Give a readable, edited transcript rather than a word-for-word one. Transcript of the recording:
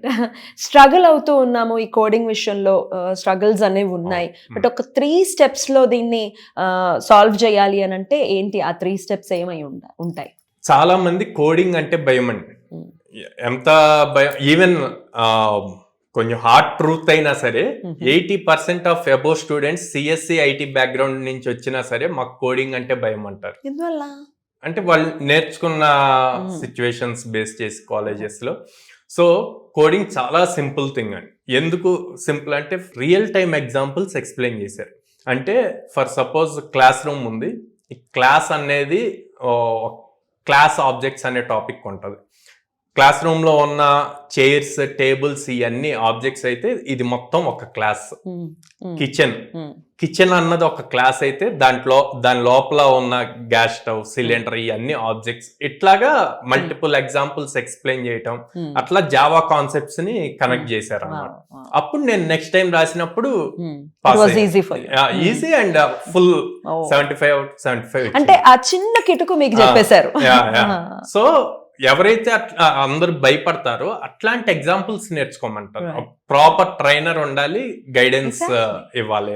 Right. Struggle అవుతూ ఉన్నాము ఈ కోడింగ్ విషయంలో, స్ట్రగుల్స్ అనేవి ఉన్నాయి. బట్ ఒక 3 steps లో దీన్ని సాల్వ్ చేయాలి అని అంటే ఏంటి ఆ 3 steps ఏమై ఉంటాయి? చాలా మంది కోడింగ్ అంటే భయం అండి. ఎంత భయం, ఈవెన్ కొంచెం హార్డ్ ట్రూత్ అయినా సరే 80% of above students CSC IT background నుంచి వచ్చినా సరే మాకు కోడింగ్ అంటే భయం అంటారు. ఎందువల్ల? అంటే వాళ్ళు నేర్చుకున్న సిచ్యువేషన్స్ బేస్ చేసి కాలేజెస్ లో. సో కోడింగ్ చాలా సింపుల్ థింగ్ అండి. ఎందుకు సింపుల్ అంటే రియల్ టైమ్ ఎగ్జాంపుల్స్ ఎక్స్ప్లెయిన్ చేశారు. అంటే ఫర్ సపోజ్ క్లాస్ రూమ్ ఉంది, ఈ క్లాస్ అనేది క్లాస్ ఆబ్జెక్ట్స్ అనే టాపిక్ ఉంటుంది. క్లాస్ రూమ్ లో ఉన్న చైర్స్, టేబుల్స్ ఇవన్నీ ఆబ్జెక్ట్స్ అయితే ఇది మొత్తం ఒక క్లాస్. కిచెన్ అన్నది ఒక క్లాస్ అయితే దాని లోపల ఉన్న గ్యాస్ స్టవ్, సిలిండర్ ఇవన్నీ ఆబ్జెక్ట్స్. ఇట్లాగా మల్టిపుల్ ఎగ్జాంపుల్స్ ఎక్స్ప్లెయిన్ చేయటం, అట్లా జావా కాన్సెప్ట్స్ ని కనెక్ట్ చేశారు అన్నమాట. అప్పుడు నేను నెక్స్ట్ టైం రాసినప్పుడు ఈజీ అండ్ ఫుల్ 75/75. అంటే ఆ చిన్న కిటుకు మీకు చెప్పేశారు. సో ఎవరైతే అట్లా అందరు భయపడతారో అట్లాంటి ఎగ్జాంపుల్స్ నేర్చుకోమంటారు. ప్రాపర్ ట్రైనర్ ఉండాలి, గైడెన్స్ ఇవ్వాలి.